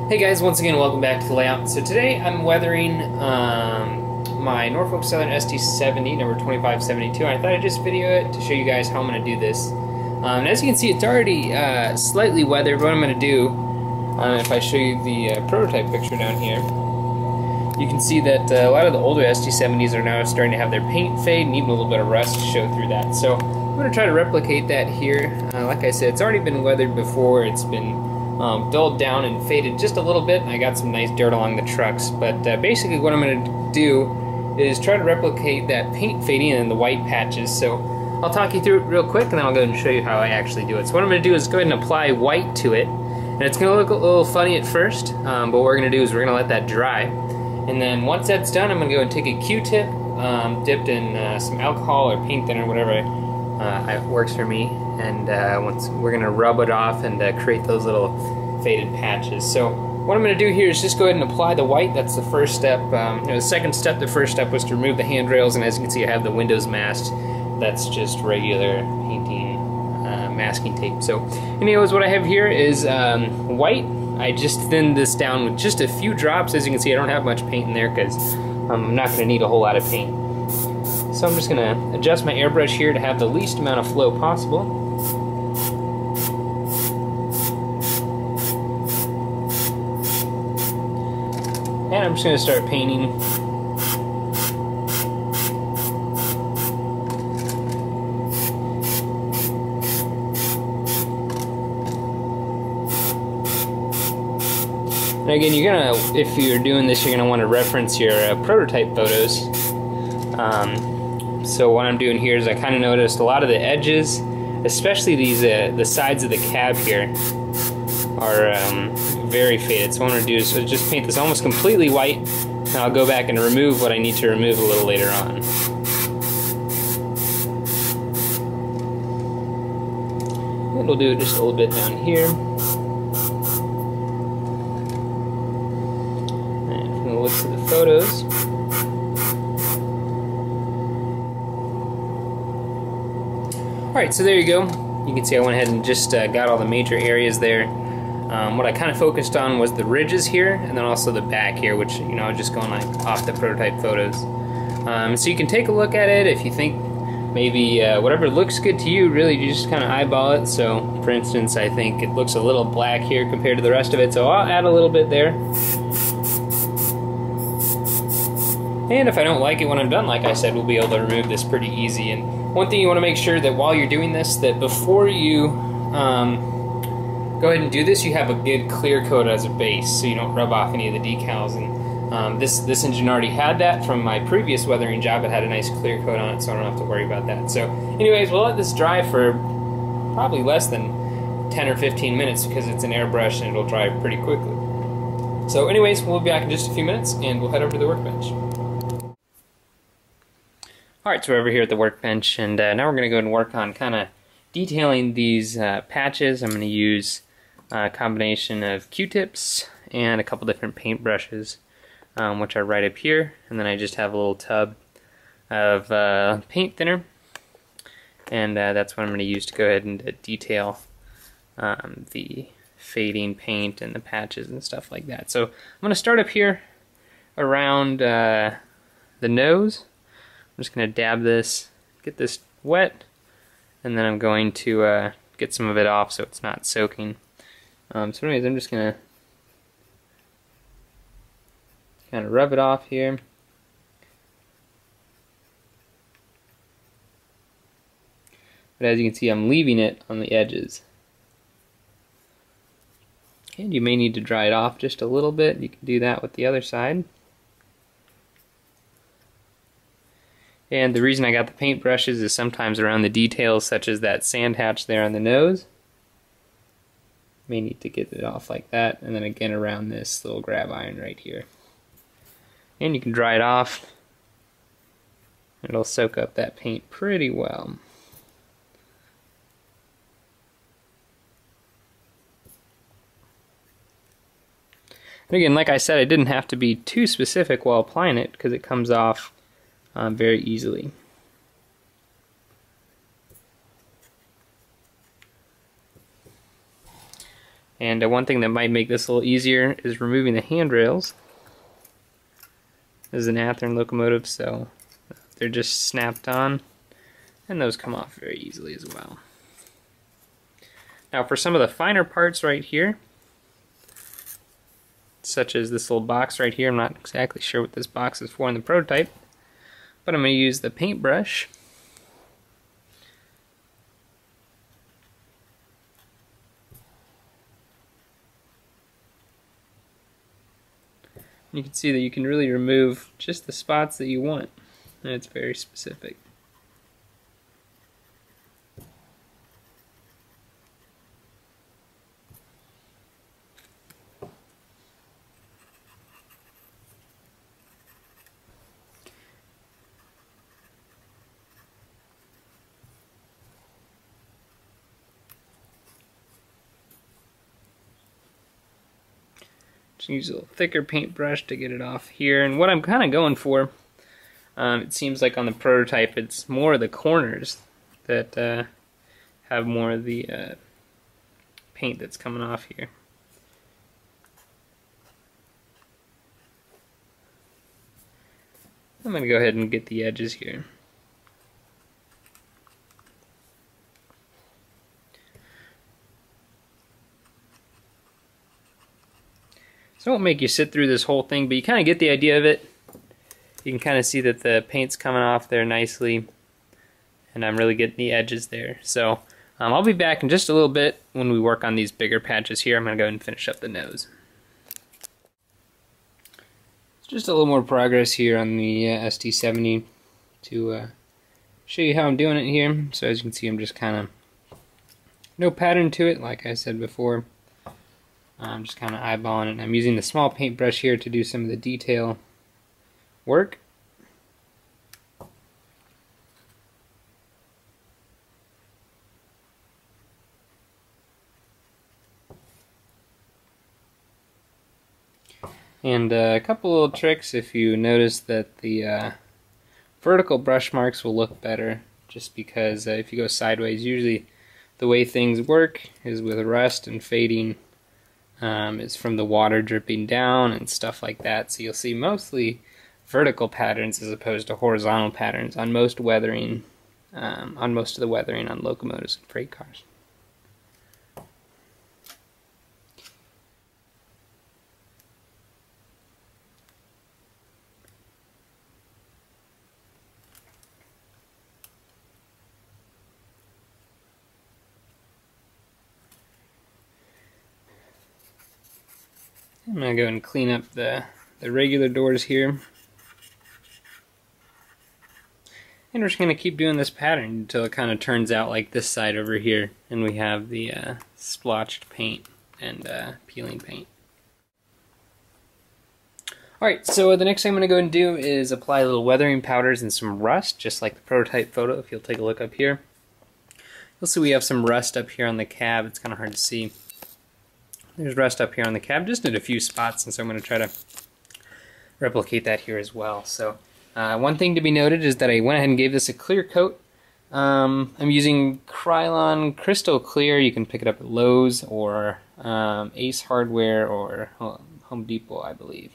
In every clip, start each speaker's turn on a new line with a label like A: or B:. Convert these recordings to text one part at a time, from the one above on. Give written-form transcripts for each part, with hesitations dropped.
A: Hey guys, once again welcome back to the layout. So today I'm weathering my Norfolk Southern ST70 number 2572. I thought I'd just video it to show you guys how I'm going to do this. As you can see, it's already slightly weathered. What I'm going to do, if I show you the prototype picture down here, you can see that a lot of the older ST70s are now starting to have their paint fade and even a little bit of rust show through that. So I'm going to try to replicate that here. Like I said, it's already been weathered before. It's been dulled down and faded just a little bit, and I got some nice dirt along the trucks. But basically what I'm going to do is try to replicate that paint fading and the white patches. So I'll talk you through it real quick, and then I'll go and show you how I actually do it. So what I'm going to do is go ahead and apply white to it, and it's going to look a little funny at first, but what we're going to do is we're going to let that dry. And then once that's done, I'm going to go and take a Q-tip dipped in some alcohol or paint thinner, whatever works for me, and once we're going to rub it off and create those little faded patches. So what I'm going to do here is just go ahead and apply the white. That's the first step. The second step, the first step was to remove the handrails, and as you can see I have the windows masked. That's just regular painting masking tape. So anyways, what I have here is white. I just thinned this down with just a few drops. As you can see, I don't have much paint in there because I'm not going to need a whole lot of paint. So I'm just going to adjust my airbrush here to have the least amount of flow possible. And I'm just going to start painting. And again, you're gonna, if you're doing this, you're gonna want to reference your prototype photos. So what I'm doing here is I kind of noticed a lot of the edges, especially these the sides of the cab here, are very faded. So what I'm gonna do is just paint this almost completely white, and I'll go back and remove what I need to remove a little later on. And we'll do it just a little bit down here. Look to the photos. Alright, so there you go. You can see I went ahead and just got all the major areas there. What I kind of focused on was the ridges here, and then also the back here, which, you know, just going like off the prototype photos. So you can take a look at it if you think maybe whatever looks good to you, really you just kind of eyeball it. So for instance, I think it looks a little black here compared to the rest of it, so I'll add a little bit there. And if I don't like it when I'm done, like I said, we'll be able to remove this pretty easy. And one thing you want to make sure that while you're doing this, that before you go ahead and do this, you have a good clear coat as a base, so you don't rub off any of the decals. And this engine already had that from my previous weathering job. It had a nice clear coat on it, so I don't have to worry about that. So anyways, we'll let this dry for probably less than 10 or 15 minutes because it's an airbrush and it'll dry pretty quickly. So anyways, we'll be back in just a few minutes and we'll head over to the workbench. Alright, so we're over here at the workbench, and now we're going to go and work on kind of detailing these patches. I'm going to use a combination of Q-tips and a couple different paint brushes, which are right up here, and then I just have a little tub of paint thinner, and that's what I'm going to use to go ahead and detail the fading paint and the patches and stuff like that. So I'm going to start up here around the nose. I'm just going to dab this, get this wet, and then I'm going to get some of it off so it's not soaking. So anyways, I'm just going to kind of rub it off here. But as you can see, I'm leaving it on the edges. And you may need to dry it off just a little bit. You can do that with the other side. And the reason I got the paint brushes is sometimes around the details, such as that sand hatch there on the nose. May need to get it off like that, and then again around this little grab iron right here. And you can dry it off. It'll soak up that paint pretty well. And again, like I said, I didn't have to be too specific while applying it because it comes off very easily. And one thing that might make this a little easier is removing the handrails. This is an Athearn locomotive, so they're just snapped on, and those come off very easily as well. Now for some of the finer parts right here, such as this little box right here, I'm not exactly sure what this box is for in the prototype, but I'm going to use the paintbrush. You can see that you can really remove just the spots that you want, and it's very specific. Just use a little thicker paintbrush to get it off here. And what I'm kind of going for, it seems like on the prototype it's more of the corners that have more of the paint that's coming off here. I'm going to go ahead and get the edges here. So it won't make you sit through this whole thing, but you kind of get the idea of it. You can kind of see that the paint's coming off there nicely, and I'm really getting the edges there. So I'll be back in just a little bit when we work on these bigger patches here. I'm going to go ahead and finish up the nose. Just a little more progress here on the ST70 to show you how I'm doing it here. So as you can see, I'm just kind of no pattern to it, like I said before. I'm just kind of eyeballing it. I'm using the small paintbrush here to do some of the detail work. And a couple little tricks, if you notice that the vertical brush marks will look better, just because if you go sideways, usually the way things work is with rust and fading. Is from the water dripping down and stuff like that. So you'll see mostly vertical patterns as opposed to horizontal patterns on most weathering, on most of the weathering on locomotives and freight cars. I'm going to go and clean up the regular doors here. And we're just going to keep doing this pattern until it kind of turns out like this side over here, and we have the splotched paint and peeling paint. Alright, so the next thing I'm going to go and do is apply little weathering powders and some rust, just like the prototype photo. If you'll take a look up here, you'll see we have some rust up here on the cab. It's kind of hard to see. There's rust up here on the cab, just in a few spots, and so I'm going to try to replicate that here as well. So one thing to be noted is that I went ahead and gave this a clear coat. I'm using Krylon Crystal Clear. You can pick it up at Lowe's or Ace Hardware or Home Depot, I believe.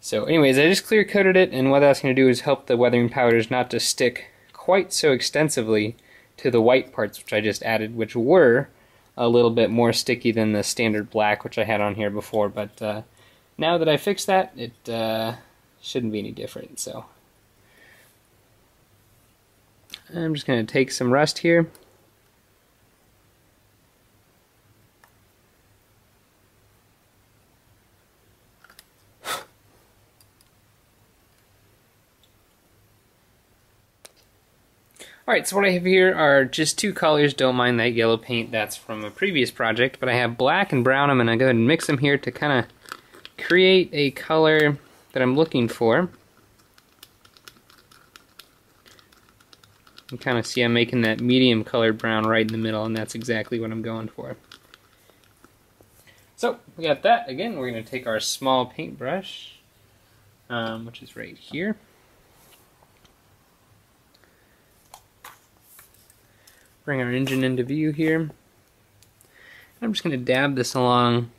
A: So anyways, I just clear coated it, and what that's going to do is help the weathering powders not to stick quite so extensively to the white parts which I just added, which were a little bit more sticky than the standard black which I had on here before, but now that I fixed that, it shouldn't be any different. So I'm just going to take some rust here. Alright, so what I have here are just two colors. Don't mind that yellow paint, that's from a previous project, but I have black and brown. I'm going to go ahead and mix them here to kind of create a color that I'm looking for. You kind of see I'm making that medium colored brown right in the middle, and that's exactly what I'm going for. So, we got that. Again, we're going to take our small paintbrush, which is right here. Bring our engine into view here. I'm just going to dab this along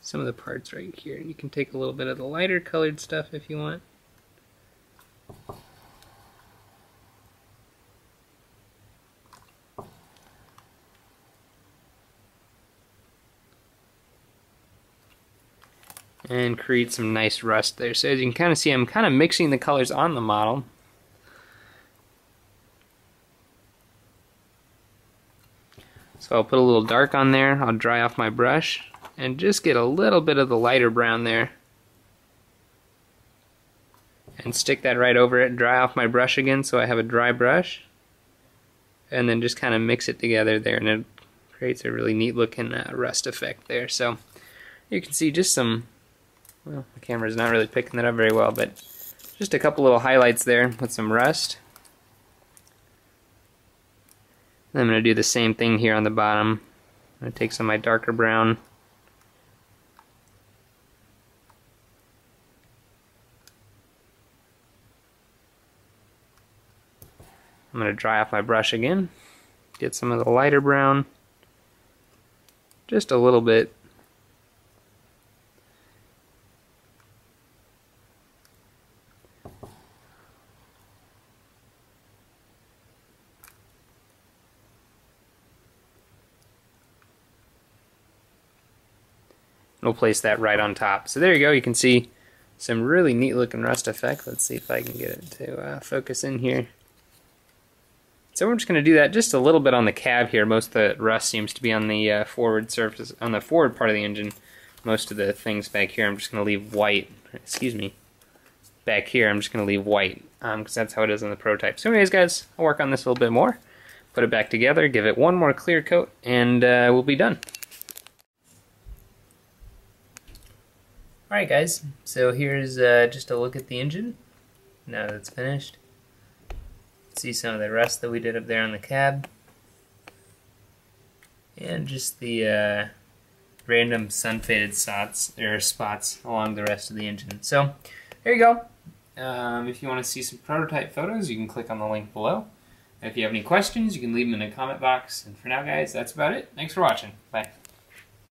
A: some of the parts right here. You can take a little bit of the lighter colored stuff if you want. And create some nice rust there. So as you can kind of see, I'm kind of mixing the colors on the model. So I'll put a little dark on there, I'll dry off my brush, and just get a little bit of the lighter brown there. And stick that right over it, dry off my brush again so I have a dry brush. And then just kind of mix it together there, and it creates a really neat looking rust effect there. So you can see just some, well, the camera's not really picking that up very well, but just a couple little highlights there with some rust. And I'm going to do the same thing here on the bottom. I'm going to take some of my darker brown. I'm going to dry off my brush again. Get some of the lighter brown. Just a little bit. We'll place that right on top. So there you go, you can see some really neat looking rust effect. Let's see if I can get it to focus in here. So we're just going to do that just a little bit on the cab here. Most of the rust seems to be on the forward surface, on the forward part of the engine. Most of the things back here I'm just going to leave white. Excuse me. Back here I'm just going to leave white because that's how it is on the prototype. So anyways guys, I'll work on this a little bit more. Put it back together, give it one more clear coat, and we'll be done. Alright guys, so here's just a look at the engine now that it's finished. See some of the rust that we did up there on the cab, and just the random sun faded spots along the rest of the engine. So there you go. If you want to see some prototype photos, you can click on the link below. If you have any questions, you can leave them in the comment box. And for now guys, that's about it. Thanks for watching. Bye.